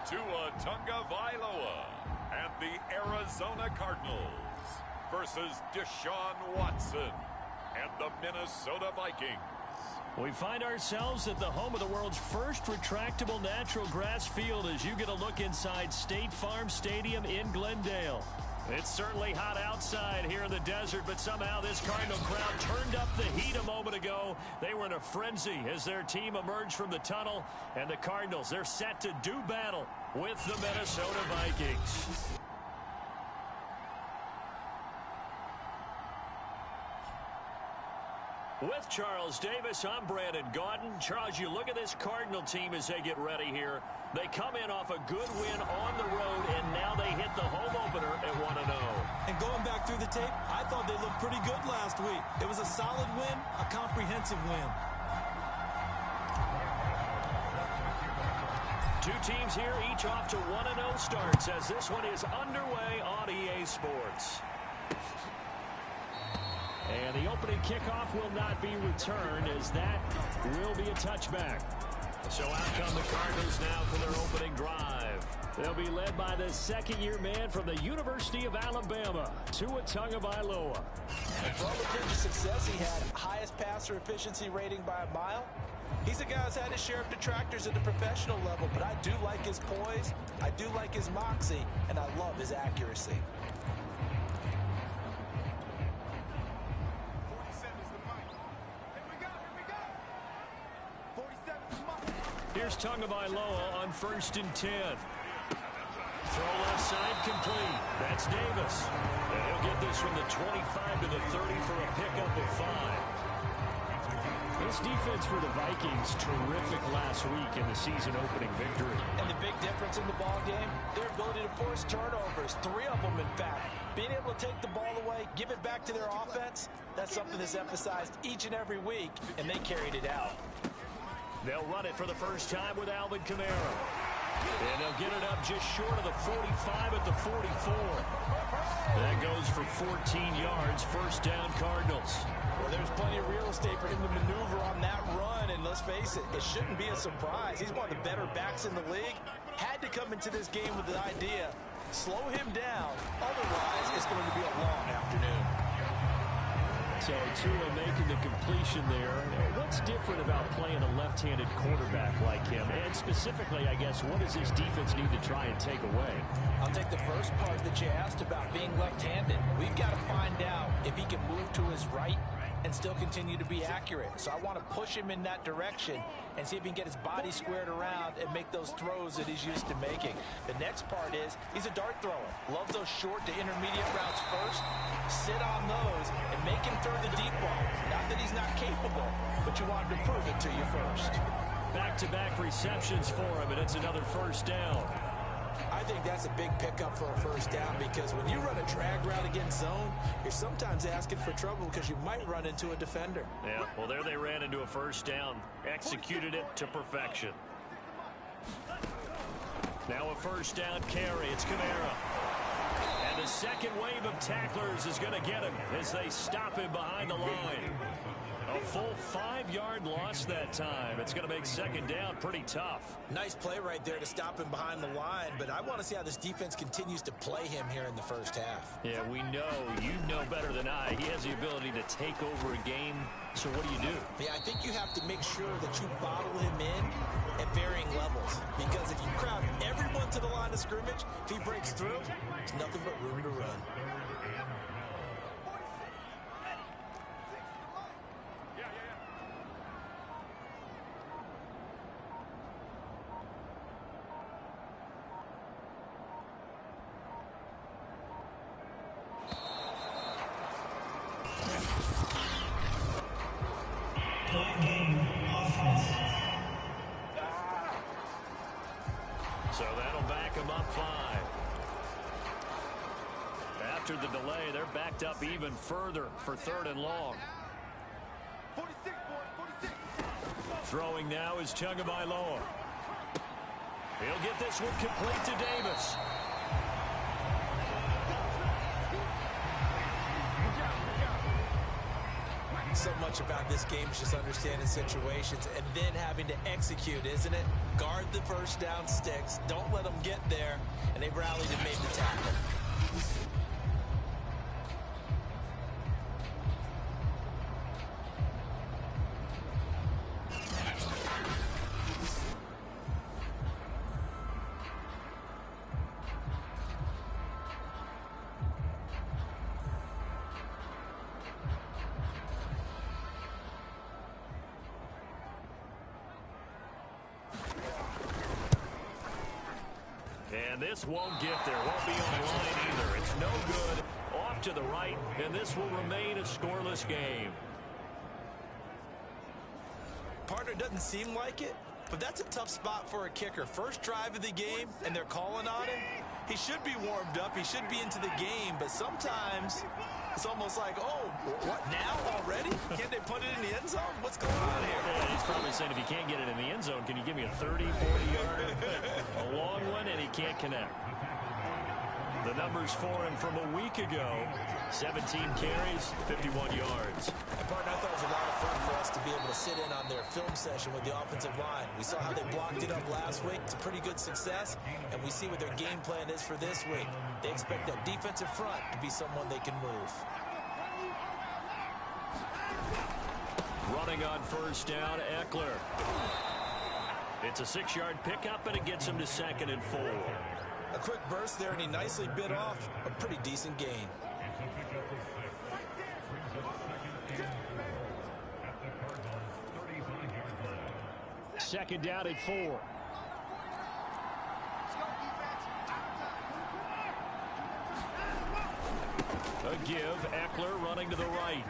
Tua Tagovailoa and the Arizona Cardinals versus Deshaun Watson and the Minnesota Vikings. We find ourselves at the home of the world's first retractable natural grass field as you get a look inside State Farm Stadium in Glendale. It's certainly hot outside here in the desert, but somehow this Cardinal crowd turned up the heat a moment ago. They were in a frenzy as their team emerged from the tunnel, and the Cardinals, they're set to do battle with the Minnesota Vikings. With Charles Davis, I'm Brandon Gaudin. Charles, you look at this Cardinal team as they get ready here. They come in off a good win on the road, and now they hit the home opener at 1-0. And going back through the tape, I thought they looked pretty good last week. It was a solid win, a comprehensive win. Two teams here, each off to 1-0 starts as this one is underway on EA Sports. And the opening kickoff will not be returned as that will be a touchback. So out come the Cardinals now for their opening drive. They'll be led by the second-year man from the University of Alabama, Tua Tagovailoa. And for all the previous success he had, highest passer efficiency rating by a mile. He's a guy who's had his share of detractors at the professional level, but I do like his poise, I do like his moxie, and I love his accuracy. Here's Tagovailoa on 1st and 10. Throw left side complete. That's Davis. And he'll get this from the 25 to the 30 for a pickup of 5. This defense for the Vikings, terrific last week in the season-opening victory. And the big difference in the ball game, their ability to force turnovers, 3 of them in fact. Being able to take the ball away, give it back to their offense, that's something that's emphasized each and every week, and they carried it out. They'll run it for the first time with Alvin Kamara. And they'll get it up just short of the 45 at the 44. That goes for 14 yards, first down Cardinals. Well, there's plenty of real estate for him to maneuver on that run, and let's face it, it shouldn't be a surprise. He's one of the better backs in the league. Had to come into this game with the idea, slow him down, otherwise it's going to be a long afternoon. So Tua making the completion there. What's different about playing a left-handed quarterback like him? And specifically, I guess, what does this defense need to try and take away? I'll take the first part that you asked about being left-handed. We've got to find out if he can move to his right and still continue to be accurate. So I want to push him in that direction and see if he can get his body squared around and make those throws that he's used to making. The next part is he's a dart thrower. Love those short to intermediate routes first. Sit on those and make him throw the deep ball. Not that he's not capable, but you want him to prove it to you first. Back-to-back receptions for him, and it's another first down. I think that's a big pickup for a first down because when you run a drag route against zone, you're sometimes asking for trouble because you might run into a defender. Yeah, well, there they ran into a first down. Executed it to perfection. Now a first down carry. It's Kamara. And the second wave of tacklers is going to get him as they stop him behind the line. A full 5-yard loss that time. It's going to make second down pretty tough. Nice play right there to stop him behind the line, but I want to see how this defense continues to play him here in the first half. Yeah, we know. You know better than I. He has the ability to take over a game. So what do? Yeah, I think you have to make sure that you bottle him in at varying levels. Because if you crowd everyone to the line of scrimmage, if he breaks through, there's nothing but room to run. So that'll back them up 5. After the delay, they're backed up even further for 3rd and long. 46, boy, 46. Throwing now is Tagovailoa. He'll get this one complete to Davis. So much about this game is just understanding situations and then having to execute, isn't it? Guard the first down sticks. Don't let them get there. And they rallied and made the tackle. And this won't get there. Won't be on the line either. It's no good. Off to the right, and this will remain a scoreless game. Partner, doesn't seem like it, but that's a tough spot for a kicker. First drive of the game, and they're calling on him. He should be warmed up. He should be into the game, but sometimes it's almost like, oh, what, now already? Can't they put it in the end zone? What's going on here? Yeah, he's probably saying, if you can't get it in the end zone, can you give me a 30, 40-yard, a long one, and he can't connect. The numbers for him from a week ago, 17 carries, 51 yards. And partner, I thought it was a lot of fun for us to be able to sit in on their film session with the offensive line. We saw how they blocked it up last week. It's a pretty good success, and we see what their game plan is for this week. They expect that defensive front to be someone they can move. Running on first down, Eckler. It's a 6-yard pickup, and it gets him to 2nd and 4. A quick burst there, and he nicely bit off a pretty decent gain. Second down at 4. A give, Eckler running to the right.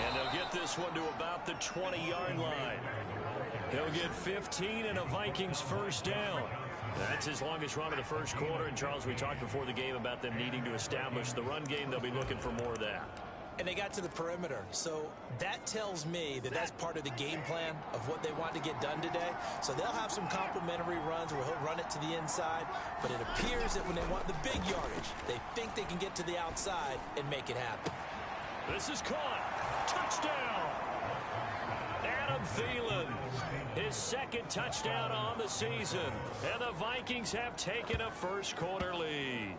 And they'll get this one to about the 20-yard line. He'll get 15 and a Vikings first down. That's his longest run of the first quarter. And, Charles, we talked before the game about them needing to establish the run game. They'll be looking for more of that. And they got to the perimeter. So that tells me that that's part of the game plan of what they want to get done today. So they'll have some complementary runs where he'll run it to the inside. But it appears that when they want the big yardage, they think they can get to the outside and make it happen. This is caught. Touchdown. Adam Thielen, his 2nd touchdown on the season. And the Vikings have taken a first quarter lead.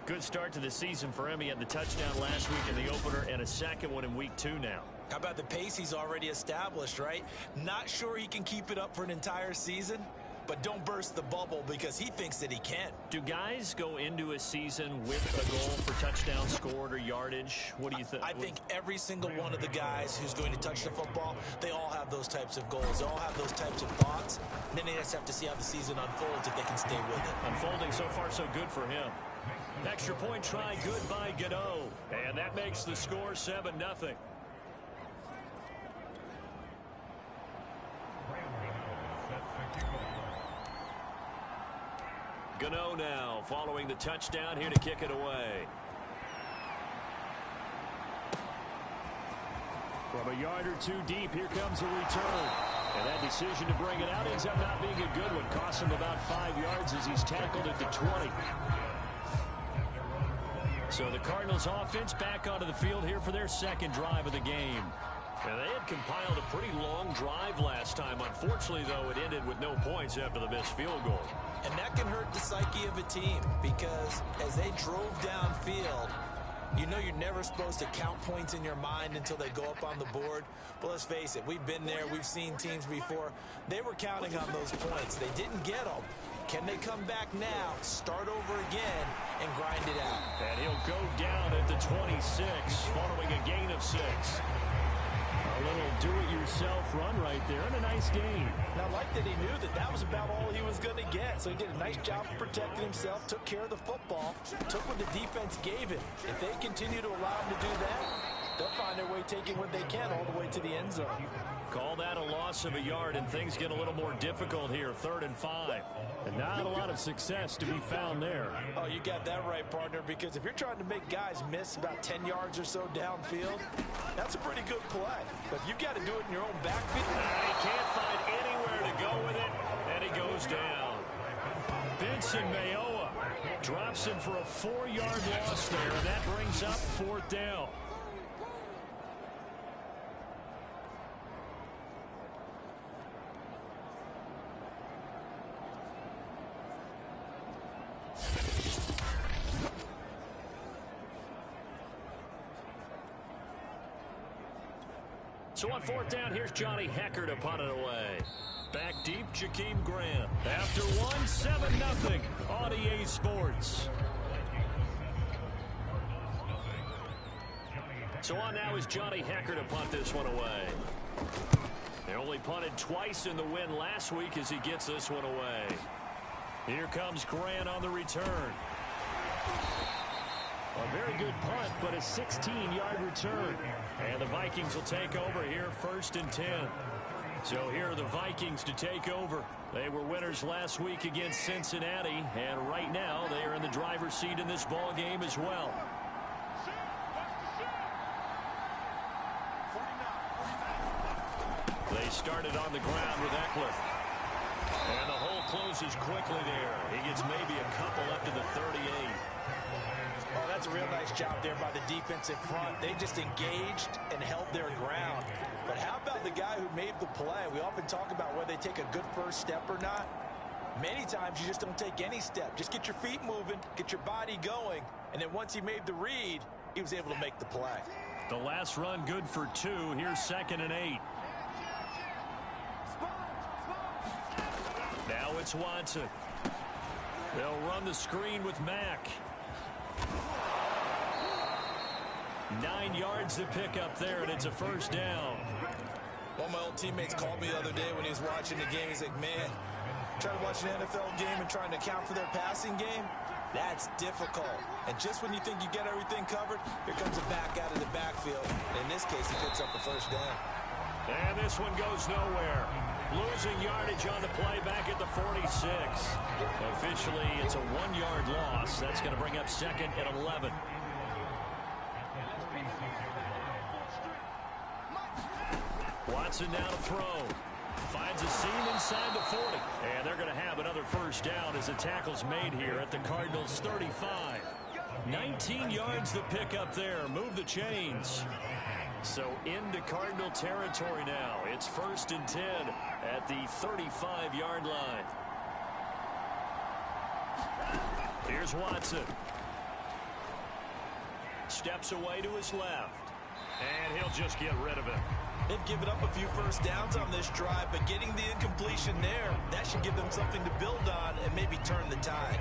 Good start to the season for him. He had the touchdown last week in the opener and a second one in week 2 now. How about the pace he's already established, right? Not sure he can keep it up for an entire season, but don't burst the bubble because he thinks that he can. Do guys go into a season with a goal for touchdown scored or yardage? What do you think? I think every single one of the guys who's going to touch the football, they all have those types of goals. They all have those types of thoughts. And then they just have to see how the season unfolds if they can stay with it. Unfolding so far so good for him. Extra point try good by Gano. And that makes the score 7-0. Gano now following the touchdown, here to kick it away. From a yard or 2 deep, here comes a return. And that decision to bring it out ends up not being a good one. Costs him about 5 yards as he's tackled at the 20. So the Cardinals offense back onto the field here for their 2nd drive of the game. And they had compiled a pretty long drive last time. Unfortunately, though, it ended with no points after the missed field goal. And that can hurt the psyche of a team because as they drove downfield, you know you're never supposed to count points in your mind until they go up on the board. But let's face it, we've been there. We've seen teams before. They were counting on those points. They didn't get them. Can they come back now, start over again, and grind it out? And he'll go down at the 26, following a gain of 6. A little do-it-yourself run right there, and a nice gain. And I like that he knew that that was about all he was going to get. So he did a nice job of protecting himself, took care of the football, took what the defense gave him. If they continue to allow him to do that, they'll find their way taking what they can all the way to the end zone. Call that a loss of a yard, and things get a little more difficult here, 3rd and 5. And not a lot of success to be found there. Oh, you got that right, partner, because if you're trying to make guys miss about 10 yards or so downfield, that's a pretty good play. But you've got to do it in your own backfield. He can't find anywhere to go with it, and he goes down. Benson Mayoa drops him for a 4-yard loss there, and that brings up 4th down. So on fourth down, here's Johnny Hecker to punt it away. Back deep, Jakeem Grant. After 7-0 on EA Sports. So on now is Johnny Hecker to punt this one away. They only punted twice in the win last week as he gets this one away. Here comes Grant on the return. A very good punt, but a 16-yard return. And the Vikings will take over here, 1st and 10. So here are the Vikings to take over. They were winners last week against Cincinnati, and right now they are in the driver's seat in this ball game as well. They started on the ground with Eckler. And the hole closes quickly there. He gets maybe a couple up to the 38. Oh, that's a real nice job there by the defensive front. They just engaged and held their ground. But how about the guy who made the play? We often talk about whether they take a good first step or not. Many times you just don't take any step. Just get your feet moving, get your body going, and then once he made the read, he was able to make the play. The last run good for 2. Here's 2nd and 8. Now it's Watson. They'll run the screen with Mack. 9 yards to pick up there, and it's a 1st down. One of my old teammates called me the other day when he was watching the game. He's like, man, trying to watch an NFL game and trying to account for their passing game, that's difficult. And just when you think you get everything covered, here comes a back out of the backfield. In this case, he picks up a 1st down. And this one goes nowhere. Losing yardage on the play back at the 46. Officially, it's a 1-yard loss. That's going to bring up 2nd and 11. Watson now to throw. Finds a seam inside the 40. And they're going to have another 1st down as the tackle's made here at the Cardinals' 35. 19 yards to pick up there. Move the chains. So into Cardinal territory now. It's 1st and 10 at the 35-yard line. Here's Watson. Steps away to his left. And he'll just get rid of it. They've given up a few 1st downs on this drive, but getting the incompletion there, that should give them something to build on and maybe turn the tide.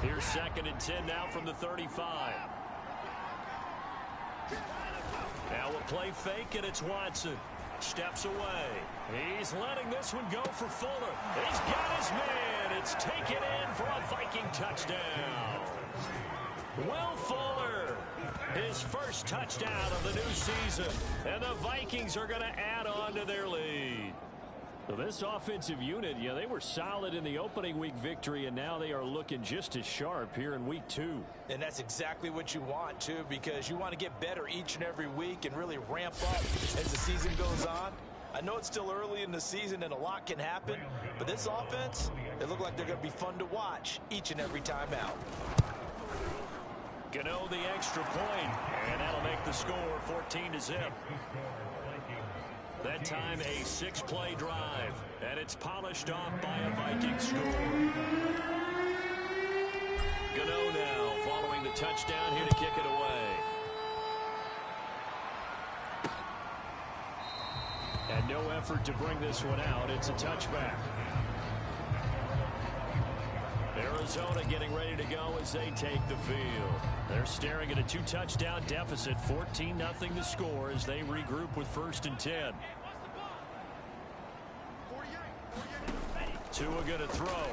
Here's 2nd and 10 now from the 35. Now a play fake, and it's Watson. Steps away. He's letting this one go for Fuller. He's got his man. It's taken in for a Viking touchdown. Will Fuller, his 1st touchdown of the new season. And the Vikings are going to add on to their lead. So this offensive unit, yeah, they were solid in the opening week victory, and now they are looking just as sharp here in week 2. And that's exactly what you want, too, because you want to get better each and every week and really ramp up as the season goes on. I know it's still early in the season and a lot can happen, but this offense, they look like they're going to be fun to watch each and every time out. Gano the extra point, and that'll make the score 14-0. That time a 6-play drive, and it's polished off by a Viking score. Gano now following the touchdown here to kick it away. And no effort to bring this one out. It's a touchback. Arizona getting ready to go as they take the field. They're staring at a 2-touchdown deficit, 14-0 to score as they regroup with 1st and 10. Tua going to throw.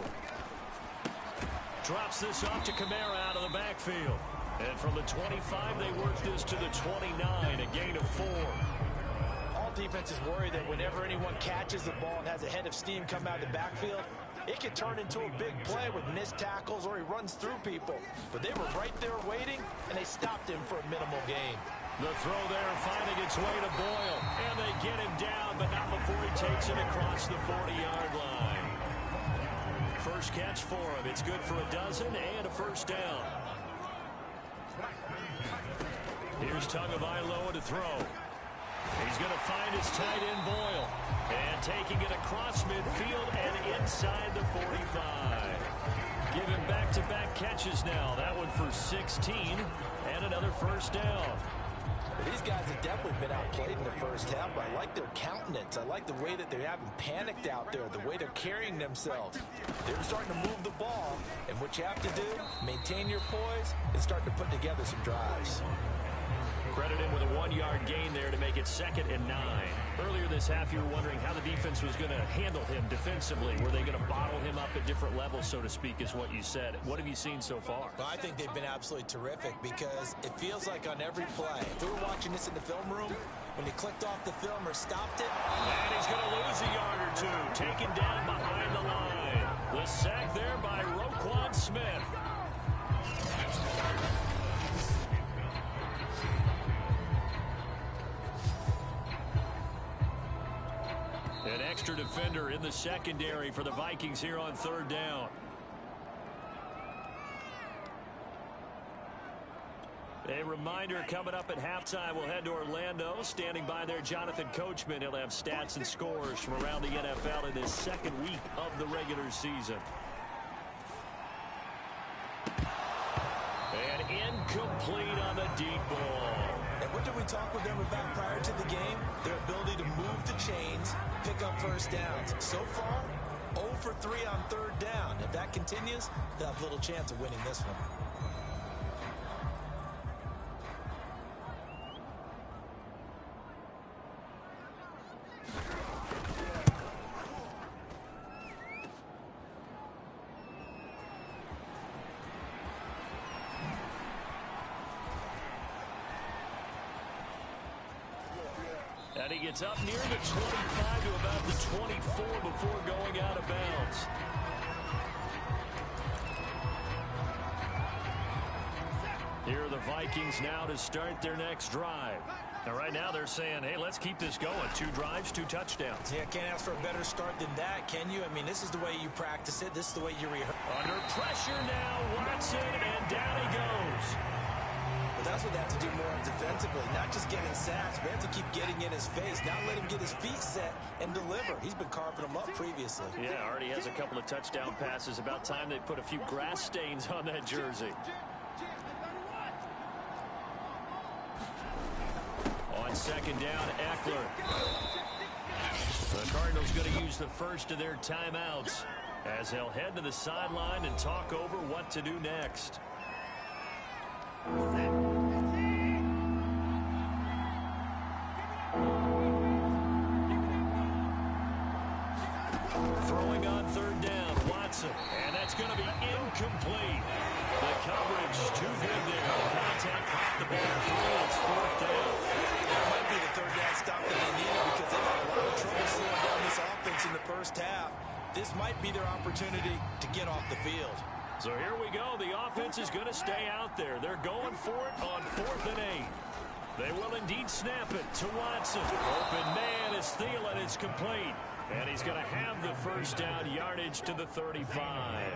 Drops this off to Kamara out of the backfield. And from the 25, they work this to the 29, a gain of 4. All defenses worry that whenever anyone catches the ball and has a head of steam come out of the backfield, it can turn into a big play with missed tackles or he runs through people. But they were right there waiting, and they stopped him for a minimal gain. The throw there finding its way to Boyle. And they get him down, but not before he takes it across the 40-yard line. First catch for him. It's good for a dozen and a first down. Here's Tagovailoa to throw. He's going to find his tight end Boyle. And taking it across midfield and inside the 45. Give him back-to-back catches now. That one for 16 and another first down. These guys have definitely been outplayed in the first half, but I like their countenance. I like the way that they haven't panicked out there, the way they're carrying themselves. They're starting to move the ball, and what you have to do, maintain your poise and start to put together some drives. Credit him with a 1-yard gain there to make it 2nd and 9. Earlier this half, you were wondering how the defense was going to handle him defensively. Were they going to bottle him up at different levels, so to speak, is what you said. What have you seen so far? Well, I think they've been absolutely terrific because it feels like on every play, if we were watching this in the film room, when he clicked off the film or stopped it. And he's going to lose a yard or two. Taken down behind the line. The sack there by Roquan Smith. An extra defender in the secondary for the Vikings here on 3rd down. A reminder coming up at halftime, we'll head to Orlando. Standing by there, Jonathan Coachman. He'll have stats and scores from around the NFL in his 2nd week of the regular season. And incomplete on the deep ball. And what did we talk with them about prior to the game? Their ability to move the chains, pick up first downs. So far, 0 for 3 on 3rd down. If that continues, they'll have little chance of winning this one. And he gets up near the 25 to about the 24 before going out of bounds. Here are the Vikings now to start their next drive. Now, right now they're saying, hey, let's keep this going. 2 drives, 2 touchdowns. Yeah, can't ask for a better start than that, can you? I mean, this is the way you practice it. This is the way you rehearse. Under pressure now, Watson, and down he goes. But that's what they have to do more defensively, not just getting sacks. We have to keep getting in his face, not let him get his feet set and deliver. He's been carving them up previously. Yeah, already has a couple of touchdown passes. About time they put a few grass stains on that jersey. On 2nd down, Eckler. The Cardinals going to use the first of their timeouts as they'll head to the sideline and talk over what to do next. Throwing on 3rd down, Watson, and that's going to be incomplete. The coverage too good there. The contact caught the ball through. It's 4th down. That might be the 3rd down stop that they needed because they've had a lot of trouble slowing down this offense in the first half. This might be their opportunity to get off the field. So here we go. The offense is going to stay out there. They're going for it on 4th and 8. They will indeed snap it to Watson. Open man is Thielen. It's complete. And he's going to have the first down, yardage to the 35.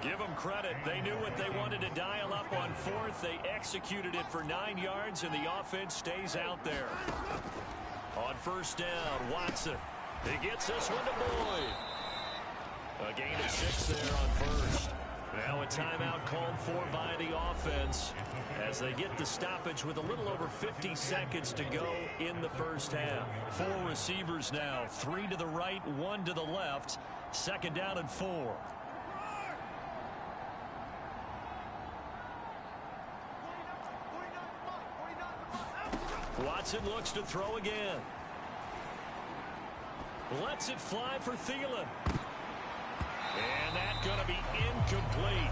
Give them credit. They knew what they wanted to dial up on 4th. They executed it for 9 yards, and the offense stays out there. On 1st down, Watson. He gets this one to Boyd. A gain of 6 there on 1st. Now a timeout called for by the offense as they get the stoppage with a little over 50 seconds to go in the first half. 4 receivers now, 3 to the right, 1 to the left. 2nd down and 4. Watson looks to throw again. Lets it fly for Thielen. And that's going to be incomplete.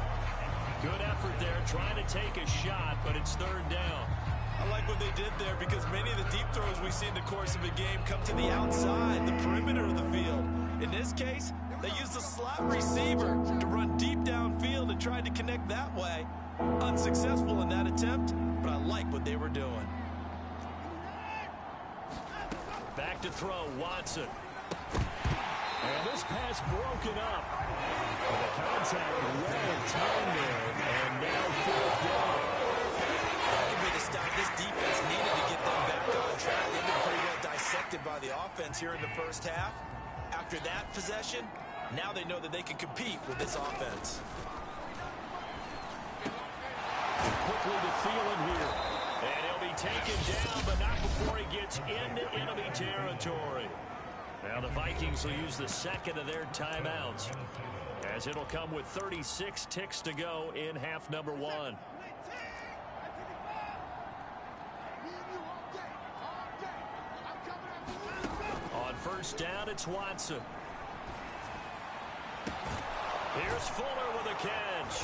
Good effort there, trying to take a shot, but it's 3rd down. I like what they did there because many of the deep throws we see in the course of a game come to the outside, the perimeter of the field. In this case, they used a slot receiver to run deep downfield and tried to connect that way. Unsuccessful in that attempt, but I like what they were doing. back to throw, Watson. And this pass broken up. And the contact well timed there. And now fourth down. That could be the stop this defense needed to get them back on track. They've been pretty well dissected by the offense here in the first half. After that possession, now they know that they can compete with this offense. Quickly to Thielen here. And he'll be taken down, but not before he gets into enemy territory. Now the Vikings will use the second of their timeouts, as it'll come with 36 ticks to go in half number one. On first down, it's Watson. Here's Fuller with a catch.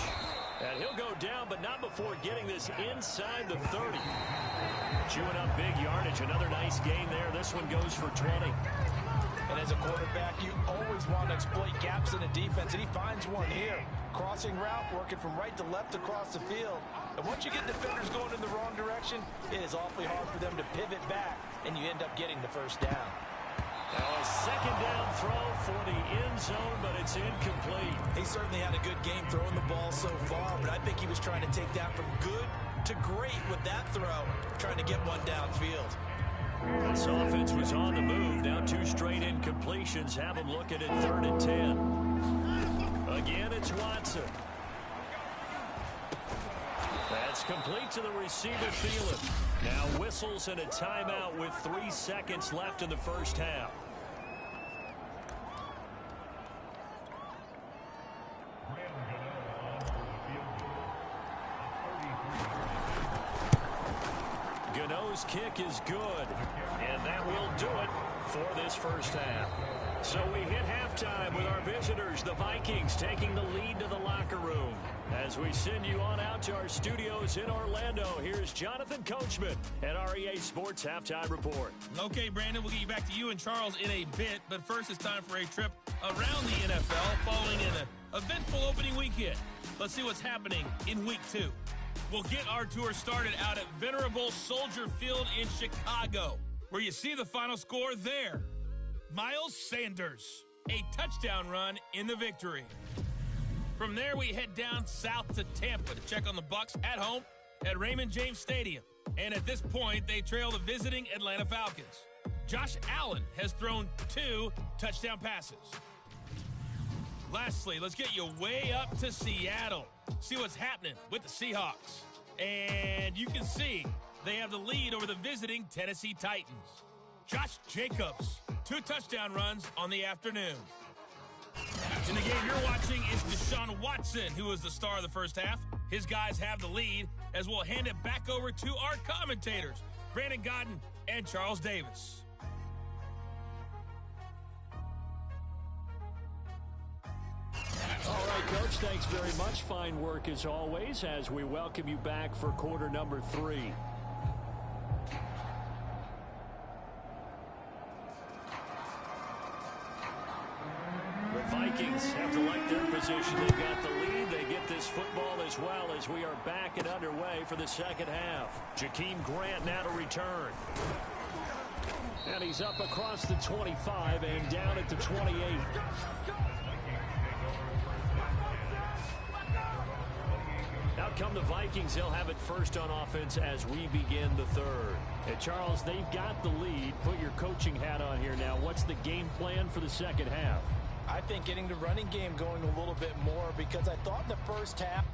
And he'll go down, but not before getting this inside the 30. Chewing up big yardage. Another nice gain there. This one goes for 20. And as a quarterback, you always want to exploit gaps in the defense, and he finds one here. Crossing route, working from right to left across the field. And once you get defenders going in the wrong direction, it is awfully hard for them to pivot back, and you end up getting the first down. Now a second down throw for the end zone, but it's incomplete. He certainly had a good game throwing the ball so far, but I think he was trying to take that from good to great with that throw, trying to get one downfield. This offense was on the move. Now two straight incompletions have them looking at 3rd and 10. Again, it's Watson. That's complete to the receiver, Thielen. Now whistles and a timeout with 3 seconds left in the first half. Gano's kick is good, and that will do it for this first half. So we hit halftime with our visitors, the Vikings, taking the lead to the locker room. As we send you on out to our studios in Orlando, here's Jonathan Coachman at our EA Sports Halftime Report. Okay, Brandon, we'll get you back to you and Charles in a bit, but first it's time for a trip around the NFL following an eventful opening weekend. Let's see what's happening in Week 2. We'll get our tour started out at venerable Soldier Field in Chicago, where you see the final score there. Miles Sanders, a touchdown run in the victory. From there, we head down south to Tampa to check on the Bucs at home at Raymond James Stadium. And at this point, they trail the visiting Atlanta Falcons. Josh Allen has thrown 2 touchdown passes. Lastly, let's get you way up to Seattle. See what's happening with the Seahawks. And you can see they have the lead over the visiting Tennessee Titans. Josh Jacobs, 2 touchdown runs on the afternoon. In the game you're watching is Deshaun Watson, who is the star of the first half. His guys have the lead, as we'll hand it back over to our commentators, Brandon Godden and Charles Davis. All right, Coach, thanks very much. Fine work as always as we welcome you back for quarter number 3. The Vikings have to like their position. They've got the lead. They get this football as well as we are back and underway for the second half. Jakeem Grant now to return. And he's up across the 25 and down at the 28. Out come the Vikings. They'll have it first on offense as we begin the third. And Charles, they've got the lead. Put your coaching hat on here now. What's the game plan for the second half? I think getting the running game going a little bit more, because I thought in the first half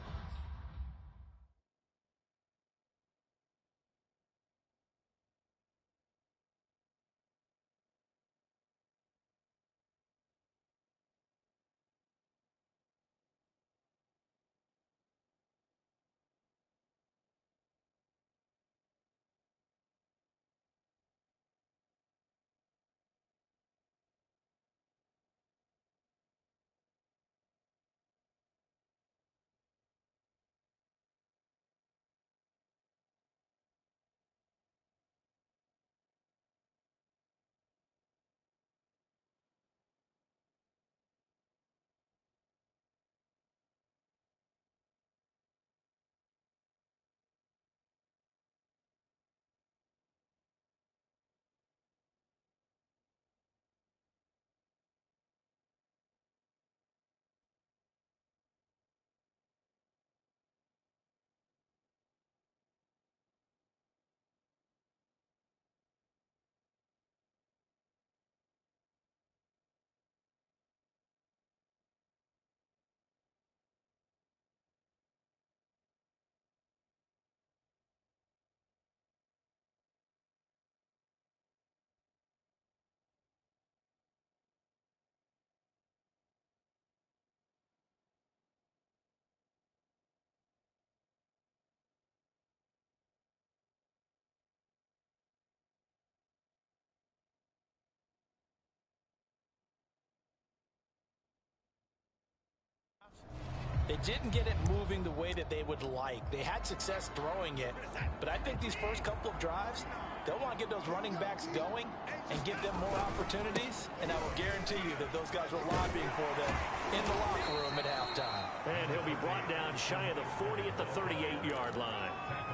They didn't get it moving the way that they would like. They had success throwing it, but I think these first couple of drives, they'll want to get those running backs going and give them more opportunities, and I will guarantee you that those guys were lobbying for them in the locker room at halftime. And he'll be brought down shy of the 40 at the 38-yard line.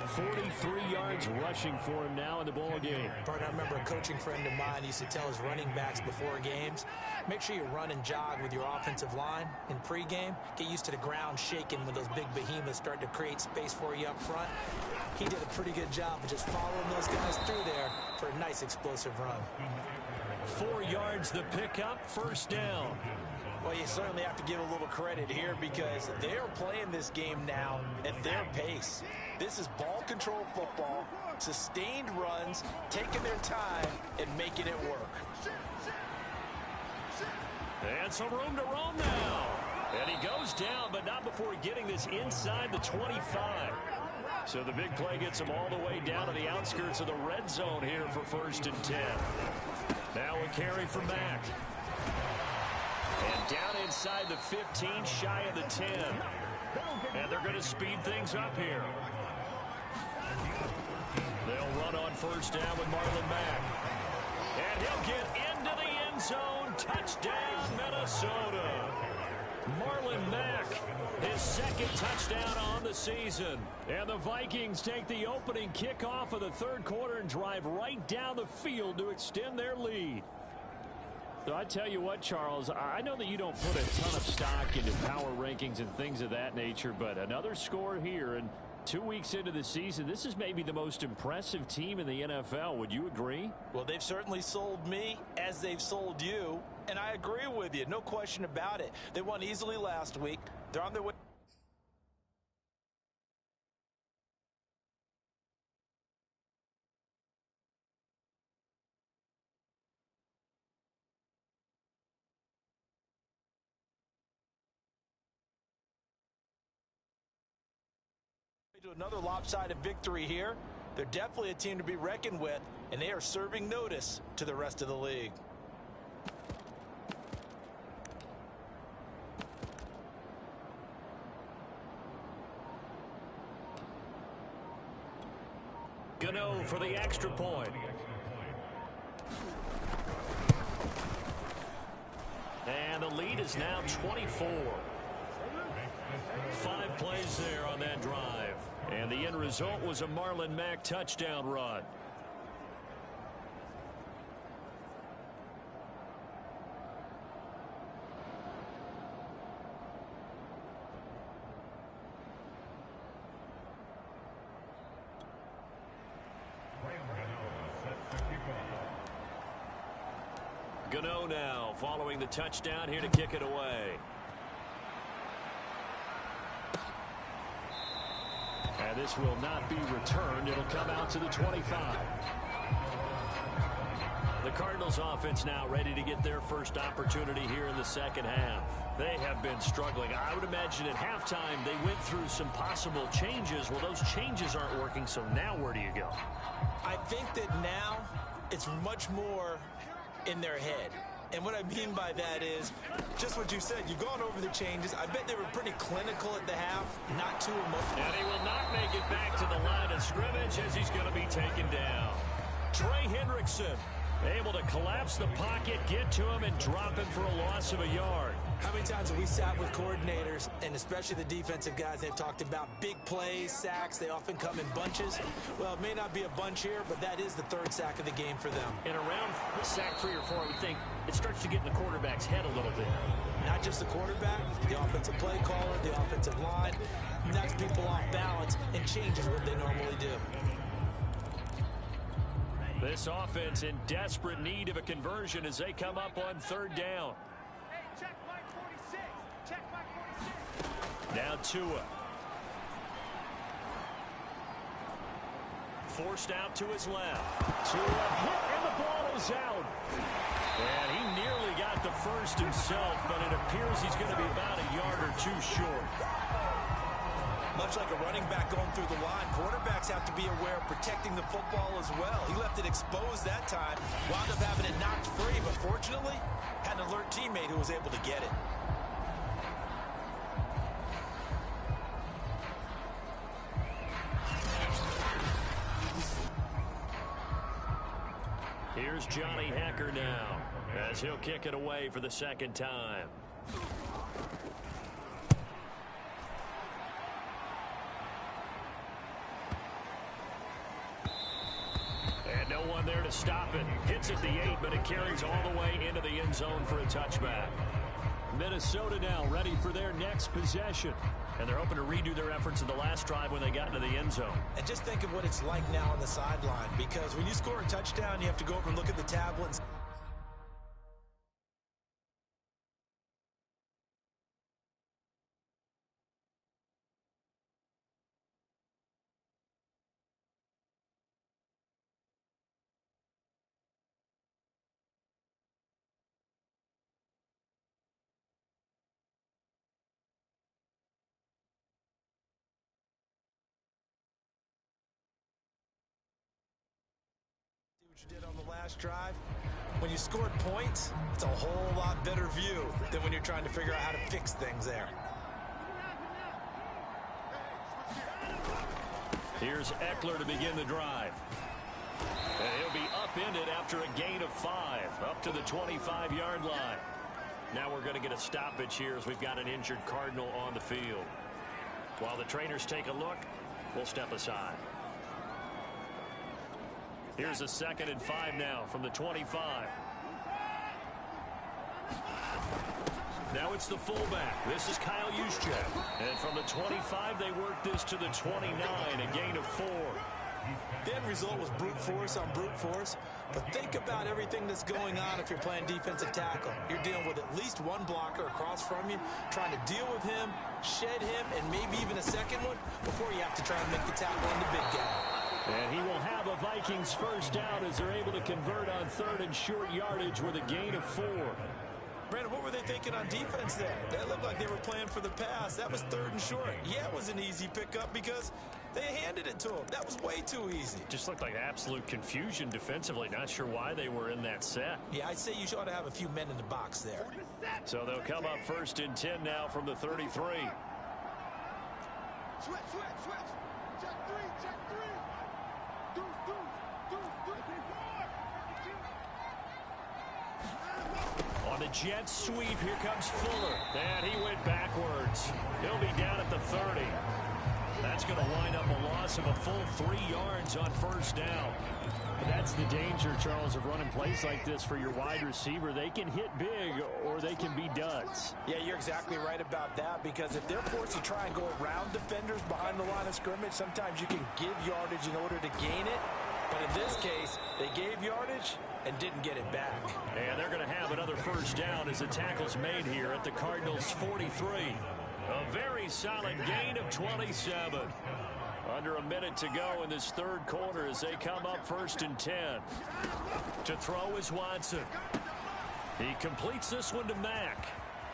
43 yards rushing for him now in the ball game. Bart, I remember a coaching friend of mine used to tell his running backs before games, make sure you run and jog with your offensive line in pregame. Get used to the ground shaking when those big behemoths start to create space for you up front. He did a pretty good job of just following those guys through there for a nice explosive run. 4 yards the pickup, first down. Well, you certainly have to give a little credit here because they're playing this game now at their pace. This is ball control football, sustained runs, taking their time and making it work. And some room to roam now. And he goes down, but not before getting this inside the 25. So the big play gets him all the way down to the outskirts of the red zone here for 1st and 10. Now a carry for Mack. And down inside the 15, shy of the 10. And they're going to speed things up here. They'll run on first down with Marlon Mack. And he'll get into the end zone. Touchdown, Minnesota. Marlon Mack, his 2nd touchdown on the season. And the Vikings take the opening kickoff of the 3rd quarter and drive right down the field to extend their lead. So I tell you what, Charles, I know that you don't put a ton of stock into power rankings and things of that nature, but another score here, and 2 weeks into the season, this is maybe the most impressive team in the NFL. Would you agree? Well, they've certainly sold me as they've sold you, and I agree with you. No question about it. They won easily last week. They're on their way. To another lopsided victory here. They're definitely a team to be reckoned with, and they are serving notice to the rest of the league. Gano for the extra point. And the lead is now 24. 5 plays there on that drive. And the end result was a Marlon Mack touchdown run. Gano now following the touchdown here to kick it away. And this will not be returned. It'll come out to the 25. The Cardinals offense now ready to get their first opportunity here in the 2nd half. They have been struggling. I would imagine at halftime they went through some possible changes. Well, those changes aren't working, so now where do you go? I think that now it's much more in their head. And what I mean by that is just what you said. You've gone over the changes. I bet they were pretty clinical at the half, not too emotional. And he will not make it back to the line of scrimmage as he's going to be taken down. Trey Hendrickson able to collapse the pocket, get to him, and drop him for a loss of a yard. How many times have we sat with coordinators, and especially the defensive guys, they've talked about big plays, sacks. They often come in bunches. Well, it may not be a bunch here, but that is the 3rd sack of the game for them. And around sack 3 or 4, I would think it starts to get in the quarterback's head a little bit. Not just the quarterback, the offensive play caller, the offensive line. Knocks people off balance and changes what they normally do. This offense in desperate need of a conversion as they come up on 3rd down. Hey, check my 46. Check my 46. Now Tua. Forced out to his left. Tua hit, and the ball is out. And he nearly got the first himself, but it appears he's going to be about a yard or 2 short. Much like a running back going through the line, quarterbacks have to be aware of protecting the football as well. He left it exposed that time, wound up having it knocked free, but fortunately, had an alert teammate who was able to get it. Johnny Hecker now, as he'll kick it away for the second time. And no one there to stop it. Hits at the 8, but it carries all the way into the end zone for a touchback. Minnesota now ready for their next possession. And they're hoping to redo their efforts in the last drive when they got into the end zone. And just think of what it's like now on the sideline, because when you score a touchdown, you have to go over and look at the tablet. You did on the last drive. When you scored points, it's a whole lot better view than when you're trying to figure out how to fix things there. Here's Eckler to begin the drive. And he'll be upended after a gain of 5, up to the 25-yard line. Now we're going to get a stoppage here as we've got an injured Cardinal on the field. While the trainers take a look, we'll step aside. Here's a 2nd and 5 now from the 25. Now it's the fullback. This is Kyle Juszczyk. And from the 25, they work this to the 29, a gain of 4. The end result was brute force on brute force. But think about everything that's going on if you're playing defensive tackle. You're dealing with at least one blocker across from you, trying to deal with him, shed him, and maybe even a second one before you have to try and make the tackle on the big guy. And he will have a Vikings first down as they're able to convert on 3rd and short yardage with a gain of 4. Brandon, what were they thinking on defense there? That looked like they were playing for the pass. That was 3rd and short. Yeah, it was an easy pickup because they handed it to him. That was way too easy. Just looked like absolute confusion defensively. Not sure why they were in that set. Yeah, I'd say you ought to have a few men in the box there. So they'll come up 1st and 10 now from the 33. Switch. Check 3. On the jet sweep, here comes Fuller. And he went backwards. He'll be down at the 30. That's going to wind up a loss of a full 3 yards on 1st down. That's the danger, Charles, of running plays like this for your wide receiver. They can hit big or they can be duds. Yeah, you're exactly right about that, because if they're forced to try and go around defenders behind the line of scrimmage, sometimes you can give yardage in order to gain it. But in this case, they gave yardage and didn't get it back. And they're going to have another 1st down as the tackle's made here at the Cardinals' 43. A very solid gain of 27. Under a minute to go in this 3rd quarter as they come up 1st and 10. To throw is Watson. He completes this one to Mack.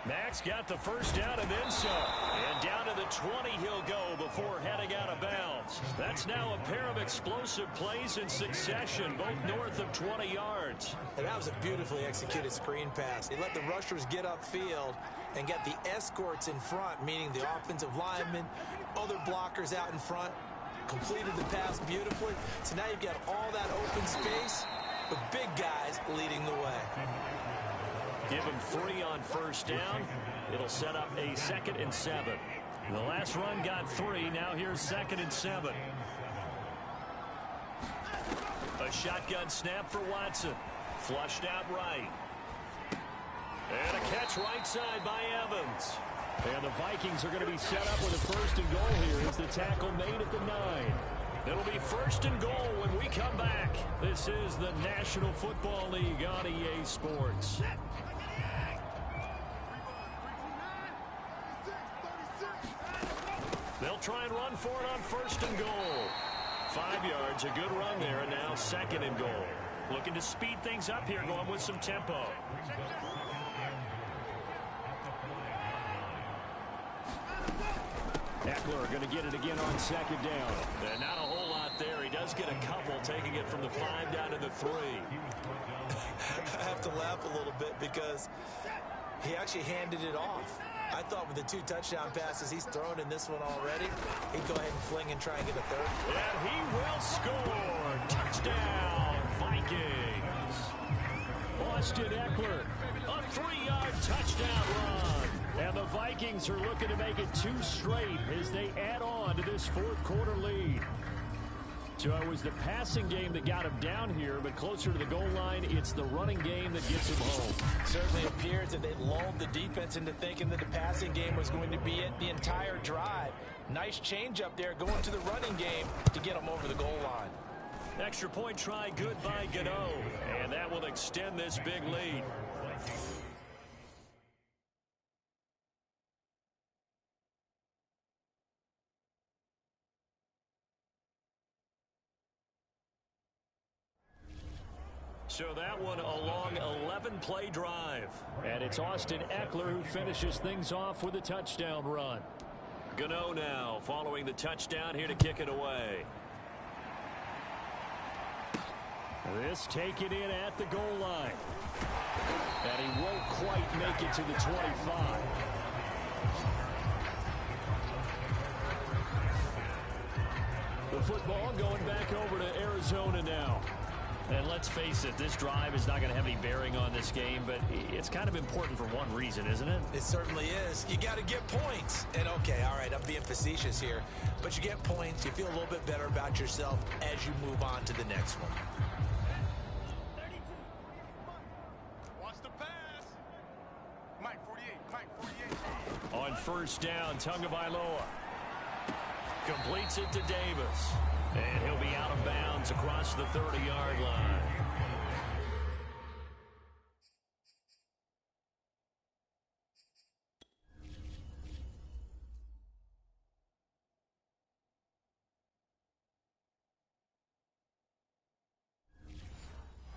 Mack's got the 1st down and then some. And down to the 20 he'll go before heading out of bounds. That's now a pair of explosive plays in succession, both north of 20 yards. And that was a beautifully executed screen pass. He let the rushers get upfield and get the escorts in front, meaning the offensive linemen, other blockers out in front, completed the pass beautifully. So now you've got all that open space with big guys leading the way. Give him 3 on 1st down. It'll set up a 2nd and 7. The last run got 3. Now here's 2nd and 7. A shotgun snap for Watson. Flushed out right. And a catch right side by Evans. And the Vikings are going to be set up with a 1st and goal here as the tackle made at the 9. It'll be 1st and goal when we come back. This is the National Football League on EA Sports. They'll try and run for it on 1st and goal. 5 yards, a good run there, and now 2nd and goal. Looking to speed things up here, going with some tempo. Eckler going to get it again on 2nd down. And not a whole lot there. He does get a couple, taking it from the 5 down to the 3. I have to laugh a little bit because he actually handed it off. I thought with the 2 touchdown passes he's thrown in this one already, he'd go ahead and fling and try and get a 3rd. And he will score. Touchdown, Vikings. Austin Eckler. A 3-yard touchdown run. And the Vikings are looking to make it 2 straight as they add on to this fourth quarter lead. So it was the passing game that got him down here, but closer to the goal line, it's the running game that gets him home. Certainly appears that they lulled the defense into thinking that the passing game was going to be it the entire drive. Nice change up there going to the running game to get them over the goal line. Extra point try good by Gano, and that will extend this big lead. So that one a long 11-play drive. And it's Austin Eckler who finishes things off with a touchdown run. Gano now following the touchdown here to kick it away. This taken in at the goal line. And he won't quite make it to the 25. The football going back over to Arizona now. And let's face it, this drive is not going to have any bearing on this game, but it's kind of important for one reason, isn't it? It certainly is. You got to get points. And okay, all right, I'm being facetious here, but you get points, you feel a little bit better about yourself as you move on to the next one. 32. Watch the pass. Mike 48, Mike 48. On first down, Tagovailoa completes it to Davis. And he'll be out of bounds across the 30-yard line.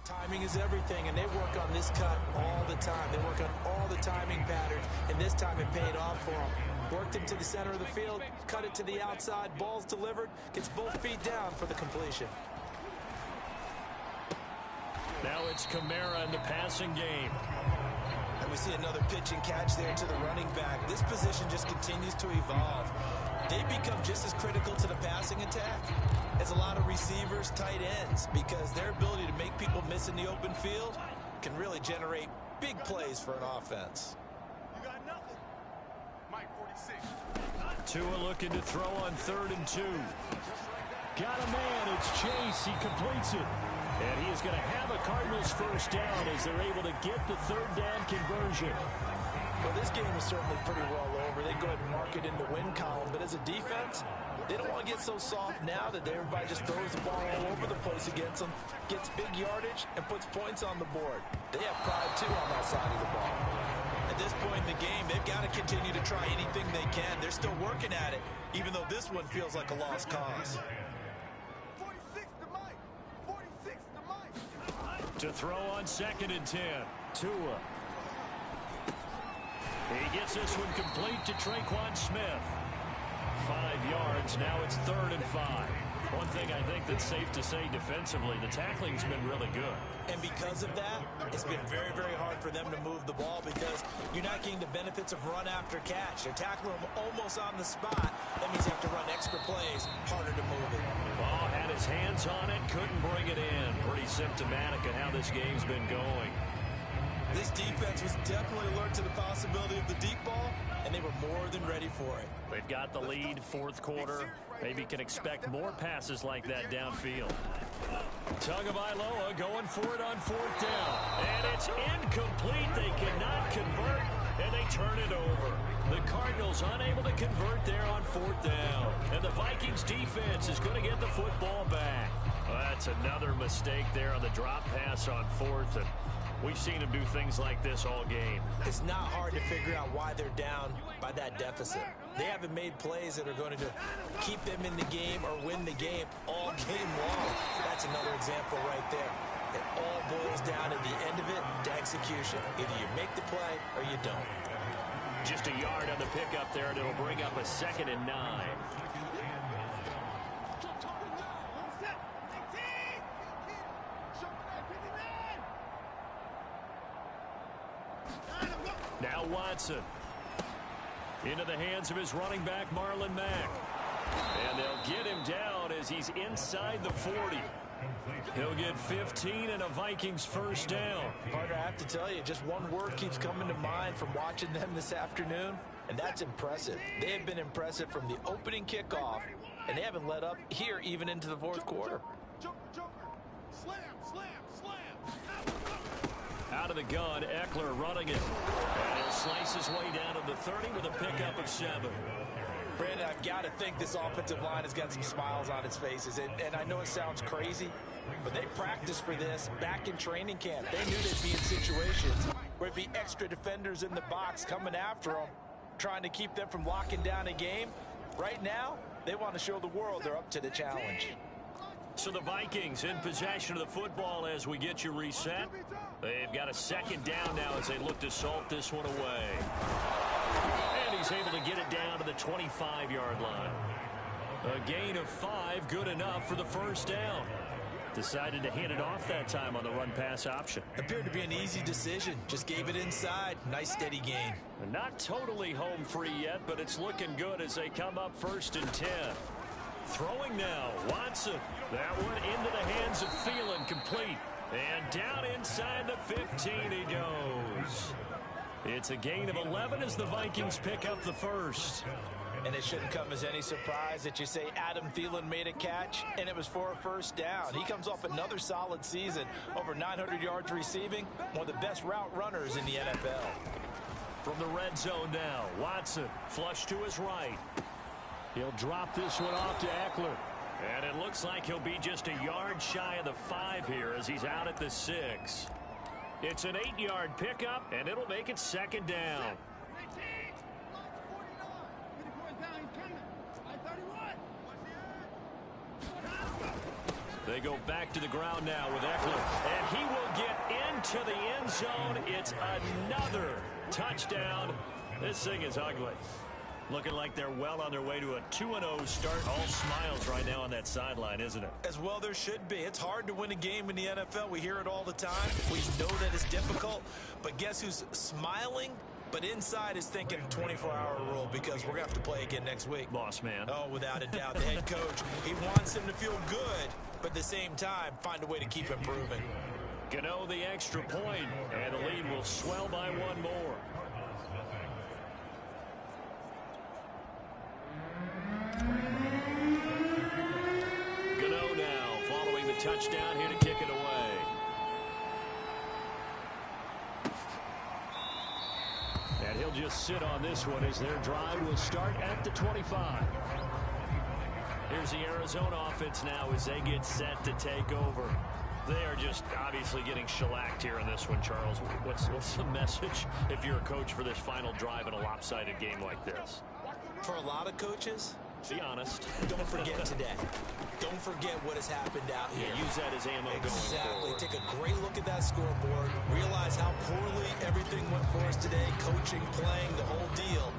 Timing is everything, and they work on this cut all the time. They work on all the timing patterns, and this time it paid off for them. Worked him to the center of the field, cut it to the outside, ball's delivered, gets both feet down for the completion. Now it's Kamara in the passing game. And we see another pitch and catch there to the running back. This position just continues to evolve. They become just as critical to the passing attack as a lot of receivers, tight ends, because their ability to make people miss in the open field can really generate big plays for an offense. You got nothing. Mike 46. Tua looking to throw on 3rd and 2. Got a man, it's Chase, he completes it. And he is going to have a Cardinals first down as they're able to get the 3rd down conversion. Well, this game is certainly pretty well over. They go ahead and mark it in the win column, but as a defense, they don't want to get so soft now that everybody just throws the ball all over the place against them, gets big yardage, and puts points on the board. They have pride, too, on that side of the ball. At this point in the game, they've got to continue to try anything they can. They're still working at it, even though this one feels like a lost cause. 46 to Mike. 46 to Mike. To throw on 2nd and 10. Tua. He gets this one complete to Traquan Smith. 5 yards. Now it's 3rd and 5. One thing I think that's safe to say defensively, the tackling's been really good. And because of that, it's been very, very hard for them to move the ball because you're not getting the benefits of run after catch. They're tackling them almost on the spot. That means you have to run extra plays, harder to move it. Ball had his hands on it, couldn't bring it in. Pretty symptomatic of how this game's been going. This defense was definitely alert to the possibility of the deep ball, and they were more than ready for it. They've got the lead, 4th quarter. Maybe can expect more passes like that downfield. Tagovailoa going for it on 4th down. And it's incomplete. They cannot convert, and they turn it over. The Cardinals unable to convert there on 4th down. And the Vikings defense is going to get the football back. Well, that's another mistake there on the drop pass on 4th. And we've seen them do things like this all game. It's not hard to figure out why they're down by that deficit. They haven't made plays that are going to keep them in the game or win the game all game long. That's another example right there. It all boils down at the end of it to execution. Either you make the play or you don't. Just a yard on the pickup there, and it'll bring up a 2nd and 9. Now Watson. Into the hands of his running back, Marlon Mack. And they'll get him down as he's inside the 40. He'll get 15 and a Vikings first down. Partner, I have to tell you, just one word keeps coming to mind from watching them this afternoon, and that's impressive. They have been impressive from the opening kickoff, and they haven't let up here even into the fourth quarter. Slam, slam, slam. Out of the gun, Eckler running it. And he'll slice his way down to the 30 with a pickup of 7. Brandon, I've got to think this offensive line has got some smiles on its faces. And I know it sounds crazy, but they practiced for this back in training camp. They knew they'd be in situations where it'd be extra defenders in the box coming after them, trying to keep them from locking down a game. Right now, they want to show the world they're up to the challenge. So the Vikings in possession of the football as we get you reset. They've got a second down now as they look to salt this one away. And he's able to get it down to the 25-yard line. A gain of 5, good enough for the first down. Decided to hand it off that time on the run-pass option. Appeared to be an easy decision. Just gave it inside. Nice steady gain. Not totally home free yet, but it's looking good as they come up 1st and 10. Throwing now, Watson. That one into the hands of Thielen, complete. And down inside the 15 he goes. It's a gain of 11 as the Vikings pick up the first. And it shouldn't come as any surprise that you say Adam Thielen made a catch, and it was for a first down. He comes off another solid season, over 900 yards receiving, one of the best route runners in the NFL. From the red zone now, Watson flush to his right. He'll drop this one off to Eckler. And it looks like he'll be just a yard shy of the 5 here as he's out at the 6. It's an 8-yard pickup, and it'll make it second down. They go back to the ground now with Eckler, and he will get into the end zone. It's another touchdown. This thing is ugly. Looking like they're well on their way to a 2-0 start. All smiles right now on that sideline, isn't it? As well there should be. It's hard to win a game in the NFL. We hear it all the time. We know that it's difficult. But guess who's smiling? But inside is thinking 24-hour rule because we're going to have to play again next week. Boss man. Oh, without a doubt. The head coach, he wants him to feel good, but at the same time, find a way to keep improving. Gano the extra point, and the lead will swell by 1 more. Gano now following the touchdown here to kick it away. And he'll just sit on this one as their drive will start at the 25. Here's the Arizona offense now as they get set to take over. They are just obviously getting shellacked here in this one, Charles. What's the message if you're a coach for this final drive in a lopsided game like this? For a lot of coaches, be honest. Don't forget today. Don't forget what has happened out here. Yeah, use that as ammo going forward. Take a great look at that scoreboard. Realize how poorly everything went for us today. Coaching, playing, the whole deal.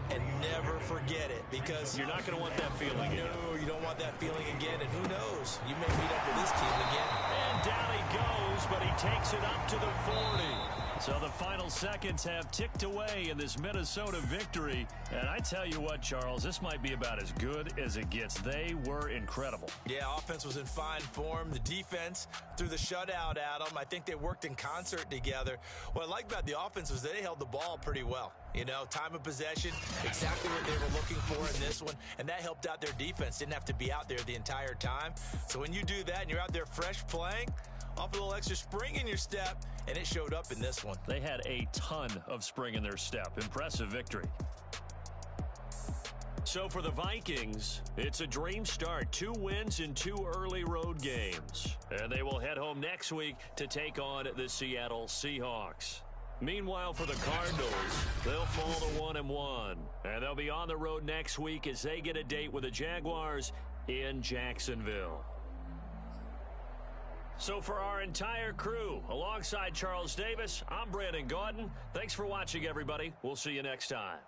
And never forget it because you're not going to want that feeling again. No, you don't want that feeling again. And who knows? You may meet up with this team again. And down he goes, but he takes it up to the 40. So the final seconds have ticked away in this Minnesota victory. And I tell you what, Charles, this might be about as good as it gets. They were incredible. Yeah, offense was in fine form. The defense threw the shutout at them. I think they worked in concert together. What I like about the offense was they held the ball pretty well. You know, time of possession, exactly what they were looking for in this one. And that helped out their defense. Didn't have to be out there the entire time. So when you do that and you're out there fresh playing, off a little extra spring in your step, and it showed up in this one. They had a ton of spring in their step. Impressive victory. So for the Vikings, it's a dream start. 2 wins in 2 early road games. And they will head home next week to take on the Seattle Seahawks. Meanwhile, for the Cardinals, they'll fall to 1-1. And they'll be on the road next week as they get a date with the Jaguars in Jacksonville. So for our entire crew, alongside Charles Davis, I'm Brandon Gaudin. Thanks for watching, everybody. We'll see you next time.